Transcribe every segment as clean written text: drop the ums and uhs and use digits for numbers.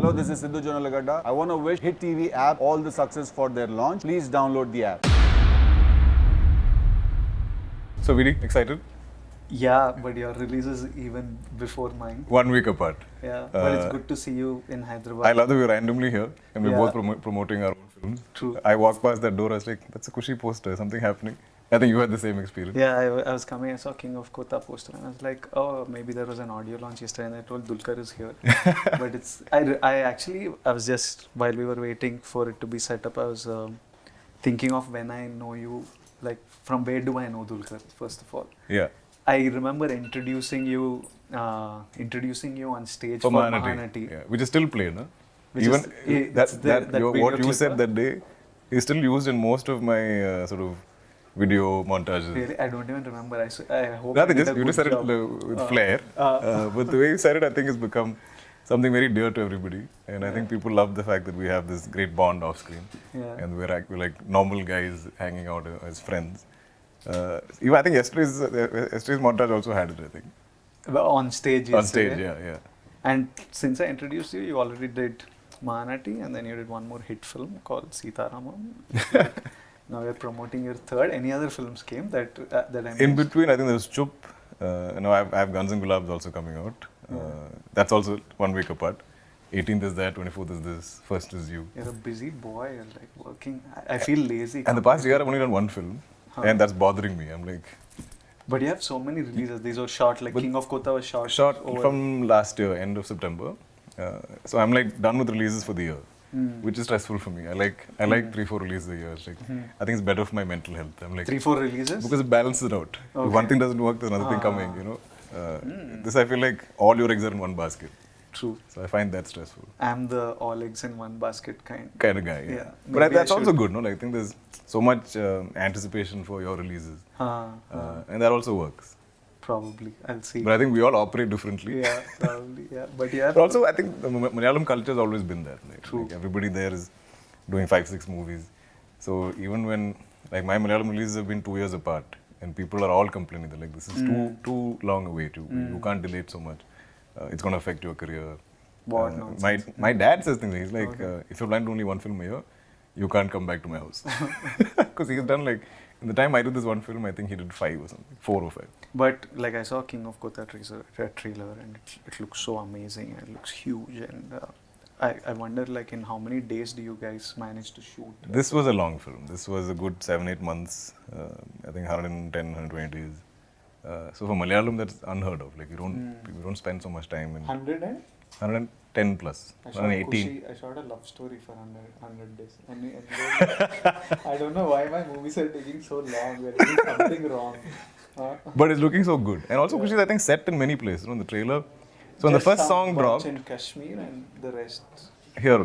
Hello, this is Sidhu Jonalagadda. I want to wish Hit TV app all the success for their launch. Please download the app. So, Vidi, excited? Yeah, but your release is even before mine. 1 week apart. Yeah, but it's good to see you in Hyderabad. I love that we're randomly here and we're Yeah. both promoting our own films. True. I walked past that door, I was like, that's a Kushi poster, something happening. I think you had the same experience. Yeah, I was coming, I saw King of Kotha poster and I was like, oh, maybe there was an audio launch yesterday and I told Dulquer is here. But I was just, while we were waiting for it to be set up, I was thinking of when I know you, like from where do I know Dulquer, first of all. Yeah. I remember introducing you on stage For for Mahanati. Mahanati. Yeah. Which is still played, huh? Which Even is- it's there, that what video you clip, said huh? that day is still used in most of my sort of video montages. Really, I don't even remember. I hope Nothing, I did just a you good just said job. it with flair. But the way you said it, I think has become something very dear to everybody. And I think people love the fact that we have this great bond off screen. Yeah. And we're like normal guys hanging out as friends. Even I think yesterday's montage also had it, I think. But on stage, On stage, yesterday. yeah. And since I introduced you, you already did Mahanati, and then you did one more hit film called Sitaramam. Like, now you're promoting your third. Any other films came that I In missed? between, I think there was Chup. I have Guns and Gulabs also coming out. That's also 1 week apart. 18th is that, 24th is this, 1st is you. You're a busy boy. You're like working. I feel lazy. And the past year I've only done one film. And that's bothering me. I'm like, But you have so many releases. These are short. Like King of Kotha was short. shot over- from last year, end of September. So I'm like done with releases for the year, which is stressful for me. I like 3-4 releases a year. It's like, I think it's better for my mental health. I'm like 3-4 releases. because it balances it out. If Okay. one thing doesn't work, there's another thing coming. You know, this I feel like all your eggs are in one basket. True. So I find that stressful. I'm the all eggs in one basket kind. Kind of guy. Yeah. Yeah, But maybe that's I also should. good, no? Like, I think there's so much anticipation for your releases, and that also works. Probably. I'll see. But I think we all operate differently. Yeah, probably. Yeah, but yeah. But also, I think the Malayalam culture has always been there. Right? True. Like everybody there is doing 5-6 movies. So even when, like, my Malayalam releases have been 2 years apart, and people are all complaining, they're like, this is too long a wait. You can't delay it so much. It's going to affect your career. What nonsense. My dad says things. He's like, if you're planning only one film a year, you can't come back to my house. Because he's done like, in the time I did this one film, I think he did 5 or something, 4 or 5. But like I saw King of Kotha trailer and it looks so amazing and it looks huge and I wonder like in how many days do you guys manage to shoot? This was a long film. This was a good 7-8 months. I think 110-120 days. So for Malayalam, that's unheard of. Like you don't spend so much time in 100 and? 110 plus, I shot 118. Kushi, I shot a love story for 100 days. And I don't know why my movies are taking so long. We're doing something wrong. But it's looking so good. And also Kushi is, I think, set in many places. You know, the trailer. So when the Just first some song parts dropped, in Kashmir and the rest here,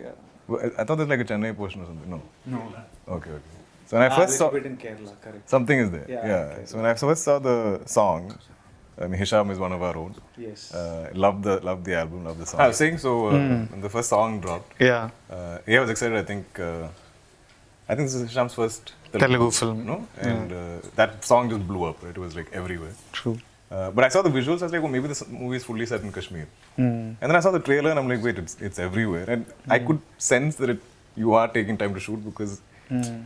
yeah. I thought there's like a Chennai portion or something. No. No. Okay. So when I first saw, bit in Kerala, correct. something is there. Yeah, Yeah. okay. So when I first saw the song, I mean, Hisham is one of our own. Yes. Loved the album, loved the song. I was saying, so when the first song dropped, Yeah. I was excited. I think this is Hisham's first Telugu film. no? And that song just blew up. Right? It was like everywhere. True. But I saw the visuals. I was like, oh, maybe this movie is fully set in Kashmir. And then I saw the trailer, and I'm like, wait, it's everywhere. And I could sense that you are taking time to shoot because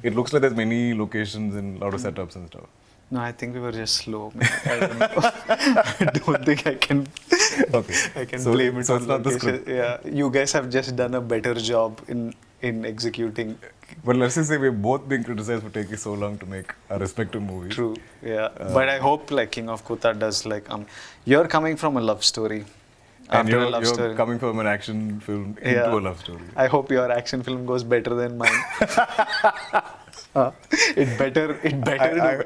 it looks like there's many locations and a lot of setups and stuff. No, I think we were just slow. Man. I don't know. I don't think I can. Okay. I can So- blame it so on it's not the location. script. Yeah, you guys have just done a better job in executing. But let's just say we're both being criticized for taking so long to make our respective movies. True. Yeah. But I hope like King of Kotha does like you're coming from a love story. And After a love you're story. coming from an action film into Yeah. a love story. I hope your action film goes better than mine. It better.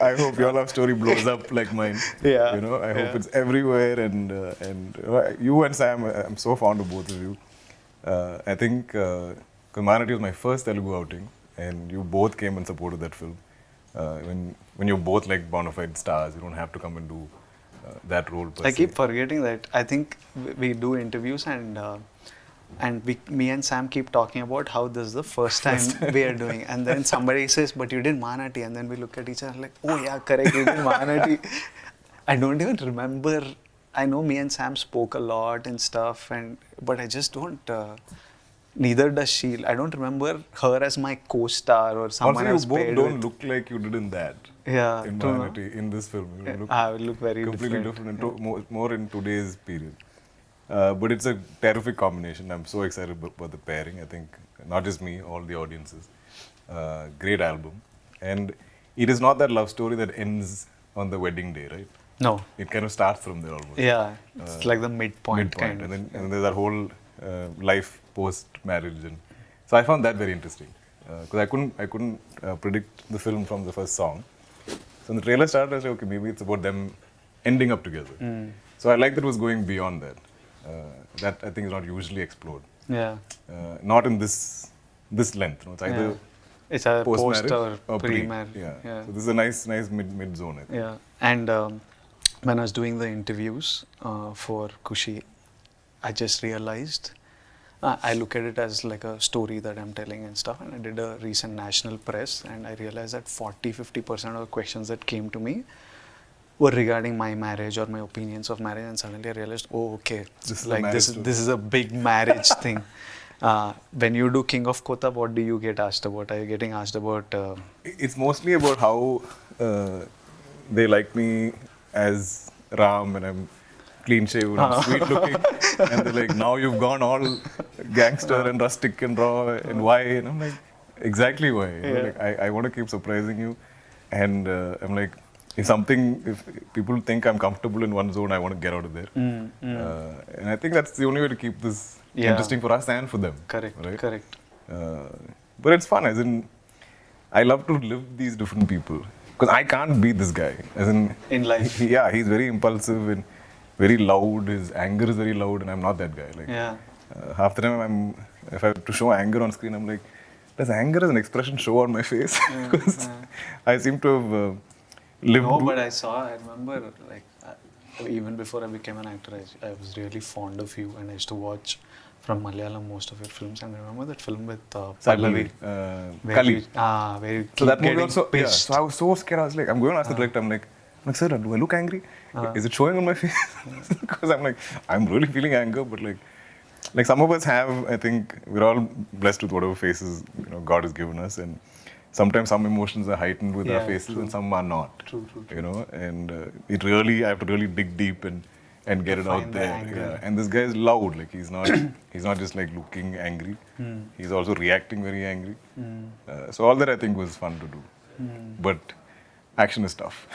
I hope your love story blows up like mine. Yeah. You know, I hope Yeah. it's everywhere. And you and Sam, I'm so fond of both of you. I think Mahanati was my first Telugu outing, and you both came and supported that film. When you're both like bona fide stars, you don't have to come and do that role. Per I se. keep forgetting that. I think we do interviews and me and Sam keep talking about how this is the first time we are doing, and then somebody says, "But you did Mahanati," and then we look at each other like, "Oh yeah, correct, we did Mahanati." I don't even remember I know me and Sam spoke a lot and stuff, but I just don't. Neither does she. I don't remember her as my co-star or someone Also, else you both paired don't with. look like you did in that. Yeah, In true, no? Mahanati, in this film. You look I would look very completely different and more in today's period. But it's a terrific combination. I'm so excited about the pairing. I think not just me, all the audiences. Great album. And it is not that love story that ends on the wedding day, right? No. It kind of starts from there almost. Yeah, it's like the midpoint kind and of. then there's that whole life post marriage, and so I found that very interesting because I couldn't predict the film from the first song. So when the trailer started, I was like, okay, maybe it's about them ending up together. So I like that it was going beyond that. That I think is not usually explored. Yeah. Not in this length. No? It's either It's a post post-marriage or pre. pre-marriage. Yeah. So this is a nice mid zone. I think. Yeah. And when I was doing the interviews for Kushi, I just realized I look at it as like a story that I'm telling and stuff. And I did a recent national press, and I realized that 40-50% of the questions that came to me were regarding my marriage or my opinions of marriage. And suddenly I realized, oh, okay, this is a big marriage thing. When you do King of Kotha, what do you get asked about? Are you getting asked about? It's mostly about how they like me as Ram, and I'm clean shaven, I'm sweet looking, and they're like, now you've gone all gangster and rustic and raw, and why? And I'm like, exactly why. You know, like, I want to keep surprising you, and I'm like, if people think I'm comfortable in one zone, I want to get out of there. And I think that's the only way to keep this interesting for us and for them. Correct, right? correct. But it's fun, as in, I love to live these different people. Because I can't be this guy. As in life. Yeah, he's very impulsive and very loud. His anger is very loud, and I'm not that guy. Like, half the time, if I have to show anger on screen, I'm like, does anger as an expression show on my face? Because I seem to have lived. No, but I remember, like, even before I became an actor, I was really fond of you, and I used to watch from Malayalam most of your films. And I remember that film with Pallavi. Kali. Very So that movie getting also, pissed. so I was so scared. I was like, I'm going to ask the director, I'm like, sir, do I look angry? Is it showing on my face? Because I'm like, I'm really feeling anger, but like some of us have, I think, we're all blessed with whatever faces, God has given us, and sometimes some emotions are heightened with our faces, and some are not. True. And I have to really dig deep and get it out there. Yeah. And this guy is loud. Like he's not just like looking angry. He's also reacting very angry. So all that I think was fun to do. But action is tough.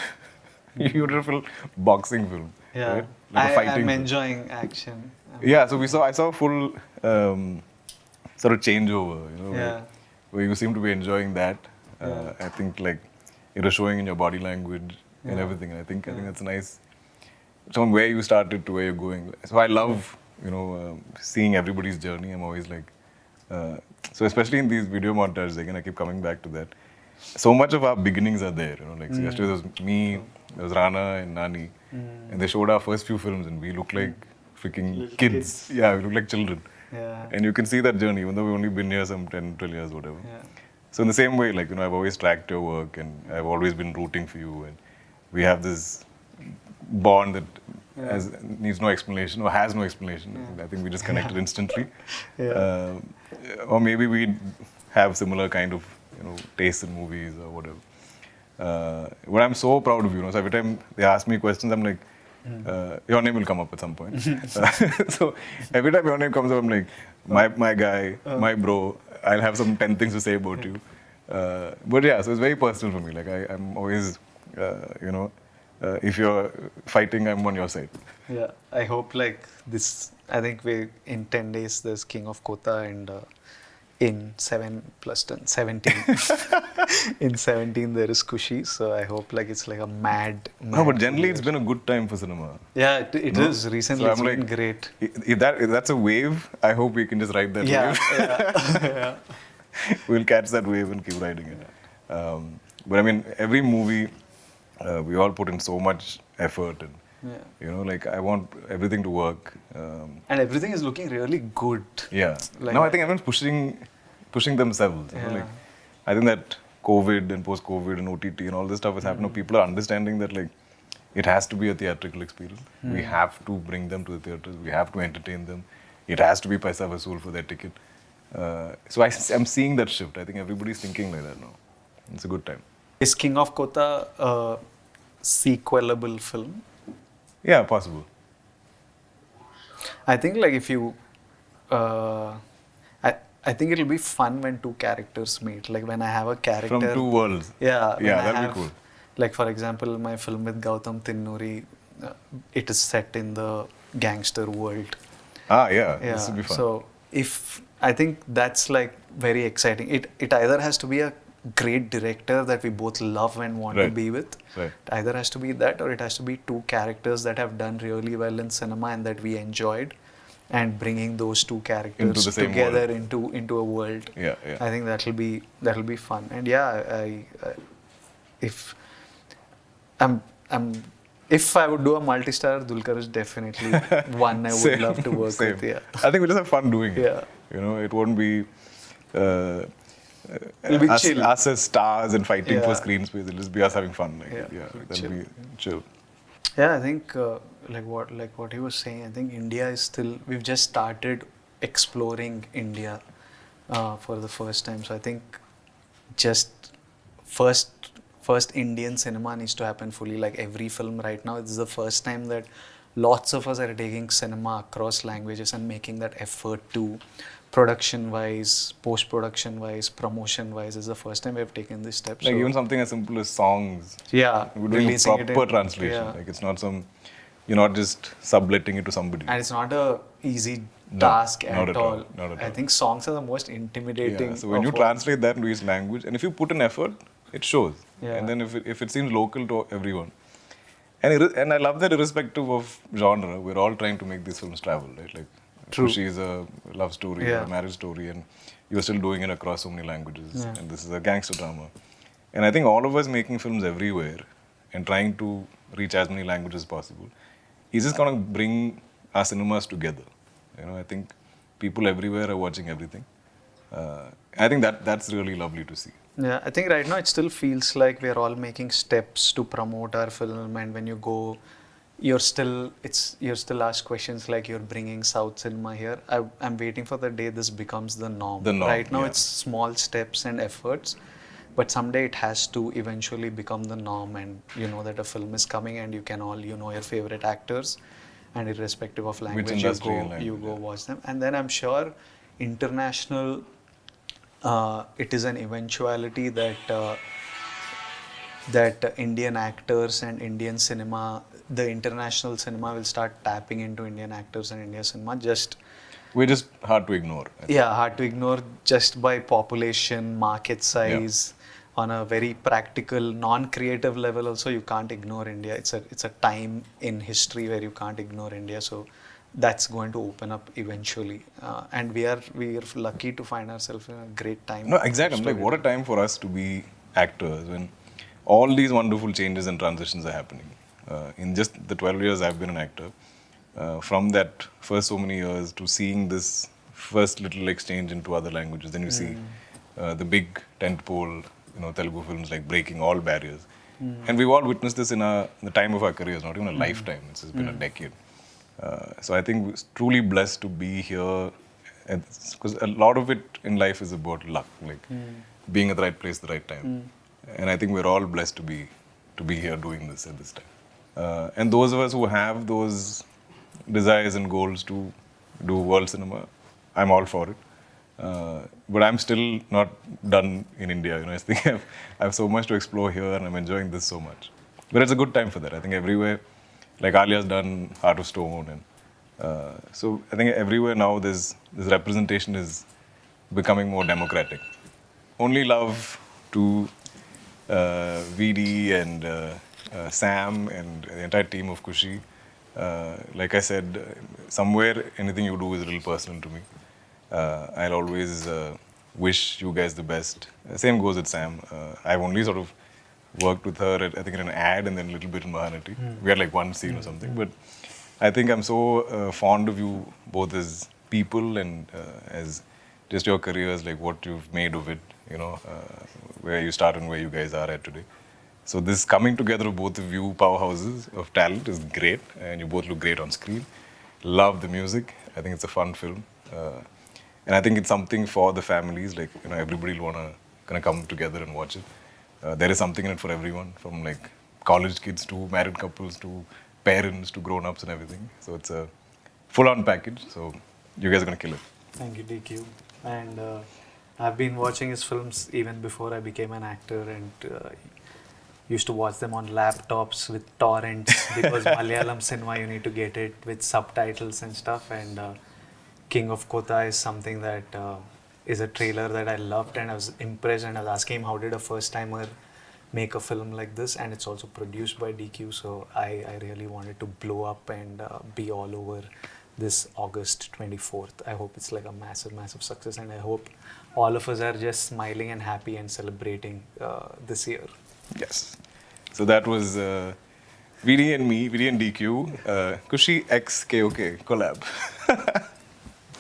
Beautiful boxing film. Yeah, right? Like a fighting I'm film. enjoying action. Yeah, so I saw a full sort of changeover. Where you seem to be enjoying that. I think like it was showing in your body language and everything. And I think that's nice. From where you started to where you're going. So I love seeing everybody's journey. I'm always like, so especially in these video montages, again I keep coming back to that. So much of our beginnings are there. Like so yesterday there was me, there was Rana and Nani, and they showed our first few films, and we look like freaking Little kids. Yeah, we look like children. Yeah. And you can see that journey, even though we've only been here some 10, 12 years, whatever. Yeah. So in the same way, like, I've always tracked your work, and I've always been rooting for you, and we have this bond that needs no explanation or has no explanation. I think we just connected instantly. Or maybe we have similar kind of taste in movies or whatever. But I'm so proud of you. So every time they ask me questions, I'm like, your name will come up at some point. So every time your name comes up, I'm like, my guy, my bro, I'll have some 10 things to say about you. But yeah, so it's very personal for me. Like I'm always, if you're fighting, I'm on your side. Yeah, I hope like this, I think in 10 days there's King of Kotha, and in 7 plus 10, 17. In 17 there is Kushi, so I hope like it's like a mad No, but generally it's been a good time for cinema. Yeah, it is. Recently So it's I'm been like, great. If that's a wave, I hope we can just ride that wave. We'll catch that wave and keep riding it. But I mean, every movie, we all put in so much effort, and like I want everything to work. And everything is looking really good. Yeah. Like, now I think everyone's pushing themselves. Like, I think that COVID and post-COVID and OTT and all this stuff is happening. People are understanding that like it has to be a theatrical experience. We have to bring them to the theaters. We have to entertain them. It has to be paisa vasool for their ticket. So I'm seeing that shift. I think everybody's thinking like that now. It's a good time. Is King of Kotha a sequelable film? Yeah, possible. I think like if you, I think it'll be fun when two characters meet. Like when I have a character From two worlds. Yeah, when Yeah, I that'd have, be cool. Like for example, my film with Gautam Tinnuri, it is set in the gangster world. Ah, yeah. Yeah. This will be fun. So if I think that's like very exciting. It either has to be a great director that we both love and want to Right. be with. Right. It either has to be that, or it has to be two characters that have done really well in cinema and that we enjoyed, and bringing those two characters Into the same together world. into a world. Yeah, yeah. I think that'll be fun. And yeah, if if I would do a multi-star, Dulquer is definitely one I would Same, love to work same. with. Yeah. I think we just have fun doing it. Yeah. You know, it won't be It'll be us, chill. us as stars and fighting for Yeah. screen space. It'll just be us having fun. Like, Yeah, that'll chill. be chill. Yeah, I think like what he was saying. I think India is still. We've just started exploring India for the first time. So I think just first Indian cinema needs to happen fully. Like every film right now, this is the first time that lots of us are taking cinema across languages and making that effort to production wise, post production wise, promotion wise. Is the first time we've taken this step. Like So, even something as simple as songs. yeah, We're doing a releasing it proper in- translation. yeah. Like it's not you're not just subletting it to somebody. And it's not a easy No, task not at at all, all. not at I all. think songs are the most intimidating. Yeah, so when of you all. translate that into each language, and if you put an effort, it shows. Yeah. And then if it seems local to everyone, and I love that irrespective of genre, we're all trying to make these films travel, right? Like, True. Kushi is a love story, Yeah. a marriage story, and you're still doing it across so many languages. Yeah. And this is a gangster drama. And I think all of us making films everywhere and trying to reach as many languages as possible is just going to bring our cinemas together. You know, I think people everywhere are watching everything. I think that's really lovely to see. Yeah, I think right now it still feels like we're all making steps to promote our film, and when you go, you're still asked questions like you're bringing South cinema here. I'm waiting for the day this becomes the norm. The norm, Right now yeah. it's small steps and efforts, but someday it has to eventually become the norm, and you know that a film is coming and you can all, you know, your favorite actors, and irrespective of language, industry and you language, go yeah. watch them. And then I'm sure international, it is an eventuality that Indian actors and Indian cinema, the international cinema will start tapping into Indian actors and Indian cinema. We're just hard to ignore. I think. Yeah, hard to ignore just by population, market size. On a very practical, non-creative level also, you can't ignore India. It's a time in history where you can't ignore India. So that's going to open up eventually. And we are lucky to find ourselves in a great time. No, exactly. I'm like, what a time for us to be actors when all these wonderful changes and transitions are happening. In just the 12 years I've been an actor, from that first so many years to seeing this first little exchange into other languages, then you see the big tentpole, you know, Telugu films like breaking all barriers. And we've all witnessed this in the time of our careers, not even a lifetime. It's just been a decade. So I think we're truly blessed to be here, because a lot of it in life is about luck, like being at the right place at the right time. And I think we're all blessed to be here doing this at this time. And those of us who have those desires and goals to do world cinema, I'm all for it. But I'm still not done in India. You know, I think I have so much to explore here, and I'm enjoying this so much. But it's a good time for that. I think everywhere, like Alia's done Heart of Stone, and so I think everywhere now this representation is becoming more democratic. Only love to VD and Sam and the entire team of Kushi. Like I said, somewhere anything you do is a little personal to me. I'll always wish you guys the best. Same goes with Sam. I've only sort of worked with her, I think, in an ad and then a little bit in Mahanati. We had like one scene or something. But I think I'm so fond of you both as people and as just your careers, like what you've made of it, you know, where you start and where you guys are at today. So this coming together of both of you powerhouses of talent is great, and you both look great on screen. Love the music. I think it's a fun film, and I think it's something for the families. Like, you know, everybody will wanna kind of come together and watch it. There is something in it for everyone, from like college kids to married couples to parents to grown-ups and everything. So it's a full-on package. So you guys are gonna kill it. Thank you, DQ. And I've been watching his films even before I became an actor, and used to watch them on laptops with torrents because Malayalam cinema, you need to get it with subtitles and stuff. And King of Kotha is something that is a trailer that I loved, and I was impressed, and I was asking him how did a first-timer make a film like this, and it's also produced by DQ, so I really wanted to blow up and be all over this August 24th. I hope it's like a massive, massive success, and I hope all of us are just smiling and happy and celebrating this year. Yes. So that was VD and me, VD and DQ, Kushi X KOK collab.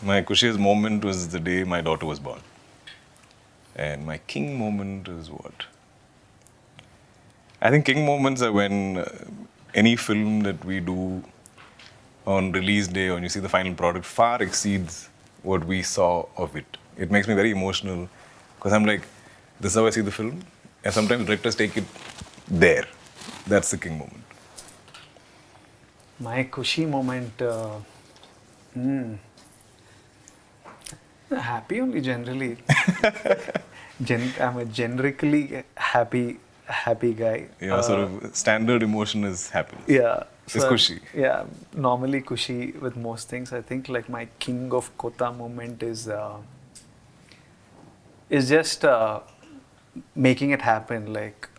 My Kushi's moment was the day my daughter was born. And my king moment is what? I think king moments are when any film that we do on release day, or when you see the final product, far exceeds what we saw of it. It makes me very emotional because I'm like, this is how I see the film. And sometimes directors take it there. That's the king moment. My Kushi moment, happy only generally. I'm a generically happy guy. Yeah, sort of standard emotion is happiness. Yeah. It's Kushi. Yeah, normally Kushi with most things. I think like my King of Kotha moment is just making it happen, like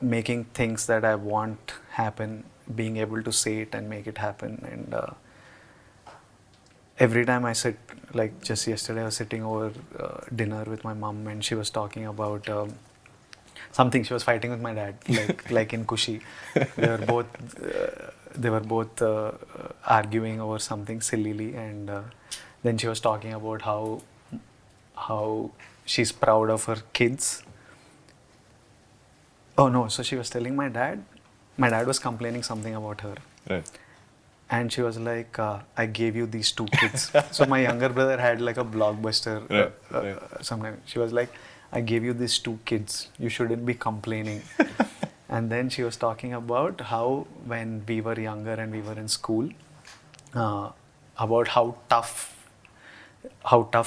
making things that I want happen, being able to say it and make it happen. And every time I sit, like just yesterday I was sitting over dinner with my mom, and she was talking about something. She was fighting with my dad, like in Kushi. They were both arguing over something sillily, and then she was talking about how she's proud of her kids. Oh no, so she was telling my dad was complaining something about her. Right. And she was like, I gave you these 2 kids. So my younger brother had like a blockbuster. Sometime. She was like, I gave you these 2 kids. You shouldn't be complaining. And then she was talking about how when we were younger and we were in school, about how tough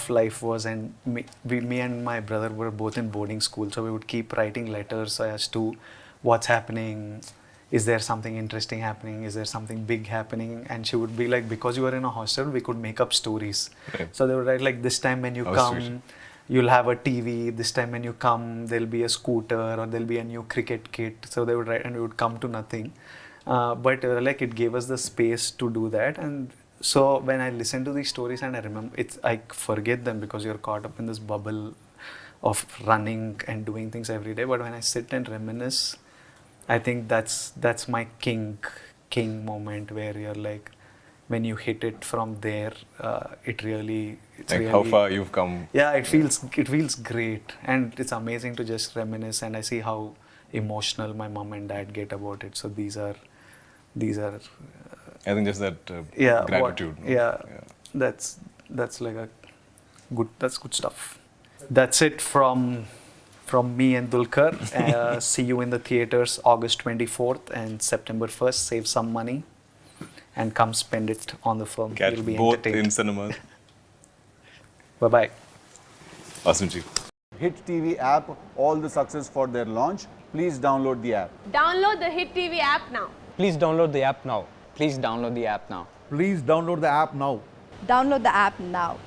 life was, and me and my brother were both in boarding school, so we would keep writing letters as to what's happening, is there something interesting happening, is there something big happening, and she would be like, because you were in a hostel, we could make up stories. Right. So they would write like, this time when you come, you'll have a TV, this time when you come, there'll be a scooter, or there'll be a new cricket kit. So they would write, and we would come to nothing. But like it gave us the space to do that. And so when I listen to these stories and I remember, I forget them because you're caught up in this bubble of running and doing things every day. But when I sit and reminisce, I think that's my king moment, where you're like, when you hit it from there, it's really how far you've come. Yeah, it feels great, and it's amazing to just reminisce. And I see how emotional my mom and dad get about it. So these are. I think just that gratitude. That's like that's good stuff. That's it from me and Dulquer. See you in the theaters August 24th and September 1st. Save some money and come spend it on the film. Catch You'll be both in cinemas. Bye-bye. Awesome, Chief. Hit TV app, all the success for their launch. Please download the app. Download the Hit TV app now. Please download the app now. Please download the app now. Please download the app now. Download the app now.